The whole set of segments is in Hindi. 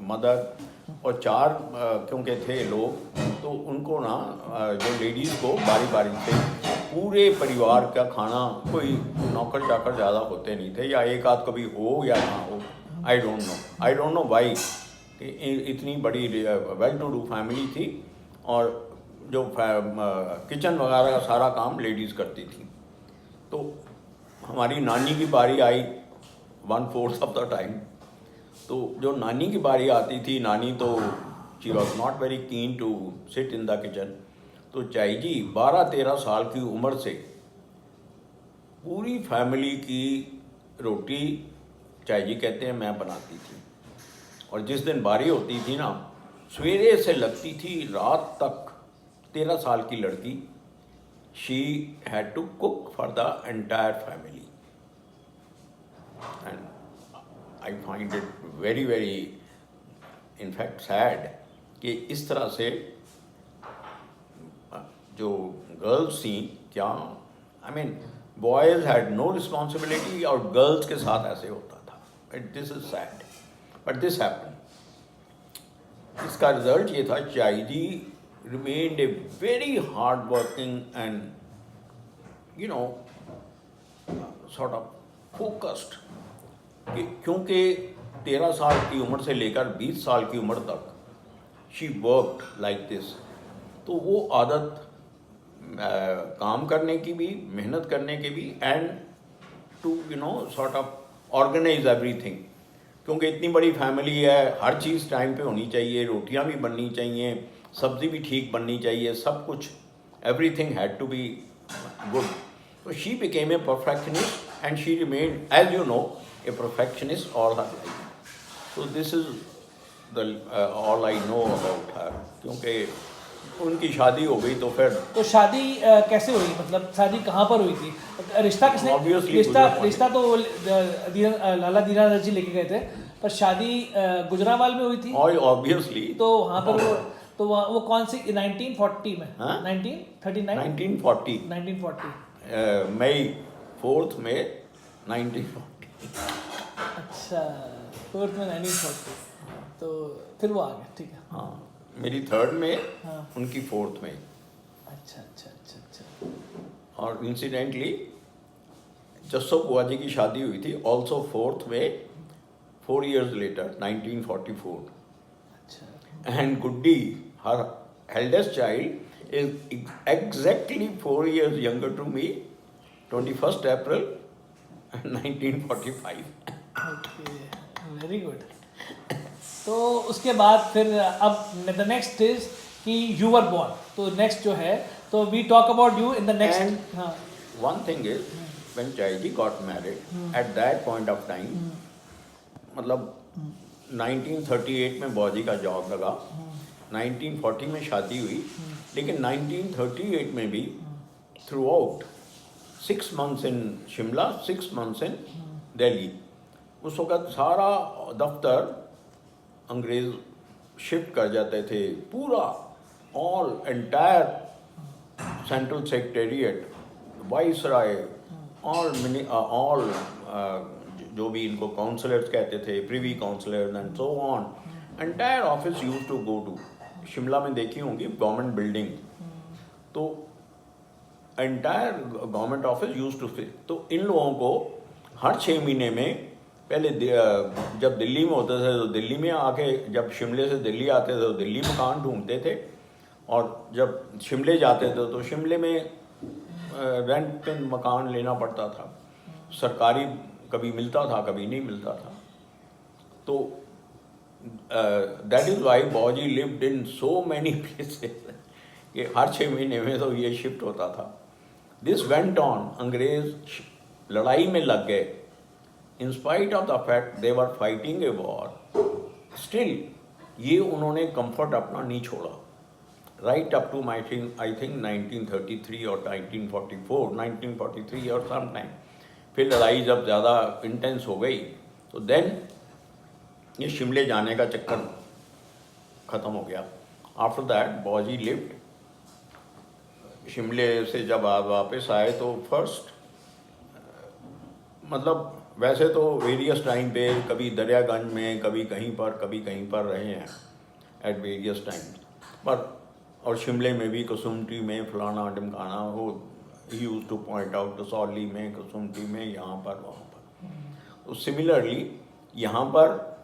मदर और चार क्योंकि थे लोग, तो उनको ना जो लेडीज़ को बारी बारी से पूरे परिवार का खाना, कोई नौकर चाकर ज़्यादा होते नहीं थे, या एक आध कभी हो या ना हो, आई डोंट नो वाई, कि इतनी बड़ी वेल टू डू फैमिली थी और जो किचन वगैरह का सारा काम लेडीज़ करती थी। तो हमारी नानी की बारी आई 1/4 ऑफ द टाइम। तो जो नानी की बारी आती थी, नानी तो she was not very keen to sit in the kitchen. तो चाई जी 12-13 साल की उम्र से पूरी फैमिली की रोटी चाई जी कहते हैं मैं बनाती थी। और जिस दिन बारी होती थी ना, सवेरे से लगती थी रात तक। 13 साल की लड़की, she had to cook for the entire family, and I find it very very in fact sad कि इस तरह से जो गर्ल्स थी, क्या I mean boys had no responsibility और गर्ल्स के साथ ऐसे होता था। This is sad, but this happen. इसका रिजल्ट ये था, चाई जी remained a very hard working and sort of focused, क्योंकि 13 साल की उम्र से लेकर 20 साल की उम्र तक शी वर्कड लाइक दिस। तो वो आदत काम करने की भी, मेहनत करने की भी, and to sort of organise everything, क्योंकि इतनी बड़ी फैमिली है, हर चीज़ टाइम पे होनी चाहिए, रोटियां भी बननी चाहिए, सब्ज़ी भी ठीक बननी चाहिए, सब कुछ, everything had to be good. So she became a perfectionist and she remained, as you know, a perfectionist all her life. So this is the all I know about her. क्योंकि उनकी शादी हो गई तो फिर तो शादी कैसे हुई, मतलब शादी कहाँ पर हुई थी? रिश्ता किसने, रिश्ता तो लाला दीनानाथ जी लेके गए थे, पर शादी गुजरावाल में हुई थी ऑब्वियसली। तो वहाँ पर तो वो कौन सी 1940 में, 1939 1940 मई 4 में 1940। अच्छा, 4 में 1940, तो फिर वो आ गया, ठीक है। हाँ, मेरी 3rd में, हाँ। उनकी 4th में। अच्छा अच्छा अच्छा अच्छा। और इंसिडेंटली जस्सो बुआ जी की शादी हुई थी ऑल्सो 4th में, 4 years later 1944। अच्छा। And Guddi, her eldest child, is exactly 4 years younger to me, 21st April 1945। Okay, very good. तो उसके बाद फिर अब द नेक्स्ट इज कि यू वर बोर्न, तो नेक्स्ट जो है, तो we talk about you in the next. हाँ, one thing is when Chaiji got married at that point of time, मतलब 1938 में बॉजी का जॉब लगा, 1940 में शादी हुई, लेकिन 1938 में भी थ्रू आउट 6 months इन शिमला, 6 months इन दिल्ली। उस वक़्त सारा दफ्तर अंग्रेज़ शिफ्ट कर जाते थे, पूरा all entire central secretariat, viceroy, all जो भी इनको काउंसलर्स कहते थे, privy counsellors and so on, entire office use to go to Shimla में देखी होंगी गवर्नमेंट बिल्डिंग, तो entire government office use to fit. तो इन लोगों को हर 6 महीने में, पहले जब दिल्ली में होते थे तो दिल्ली में आके, जब शिमले से दिल्ली आते थे तो दिल्ली मकान ढूंढते थे, और जब शिमले जाते थे तो शिमले में रेंट पे मकान लेना पड़ता था। सरकारी कभी मिलता था, कभी नहीं मिलता था। तो दैट इज़ वाई बॉजी lived in so many places कि हर 6 महीने में तो ये शिफ्ट होता था। दिस वेंट ऑन, अंग्रेज लड़ाई में लग गए, in spite of the fact they were fighting a war, still ये उन्होंने कंफर्ट अपना नहीं छोड़ा, right up to I think 1933 और 1944, 1943 और सम टाइम। फिर लड़ाई जब ज़्यादा इंटेंस हो गई तो देन ये शिमले जाने का चक्कर ख़त्म हो गया। आफ्टर दैट बॉजी लिव्ड, शिमले से जब आप वापस आए तो फर्स्ट मतलब वैसे तो वेरियस टाइम पे कभी दरियागंज में, कभी कहीं पर रहे हैं एट वेरियस टाइम, पर और शिमले में भी, कसुमटी में, फलाना ढिमकाना, वो ही use to point out Kasauli में, कसुमटी में, यहाँ पर वहाँ पर। तो सिमिलरली यहाँ पर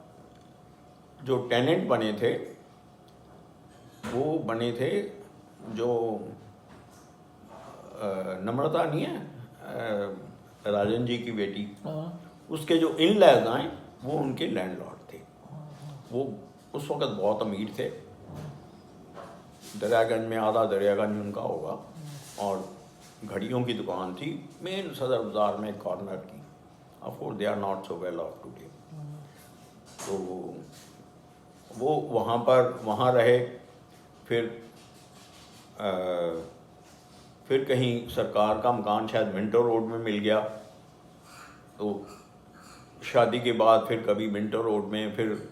जो टेनेंट बने थे वो बने थे जो नम्रता नहीं है, राजन जी की बेटी, उसके जो इन लैज आए वो उनके लैंडलॉर्ड थे। वो उस वक़्त बहुत अमीर थे। दरियागंज में आधा दरियागंज उनका होगा, और घड़ियों की दुकान थी मेन सदर बाज़ार में कॉर्नर की। Of course they are not so well off today. तो वो वहाँ रहे। फिर कहीं सरकार का मकान शायद मिंटो रोड में मिल गया, तो शादी के बाद फिर कभी मिंटो रोड में, फिर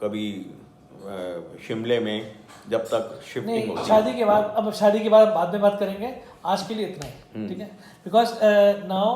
कभी शिमले में, जब तक शिफ्टिंग नहीं, होती। शादी के बाद, अब शादी के बाद में बात करेंगे, आज के लिए इतना ही, ठीक है, बिकॉज नाउ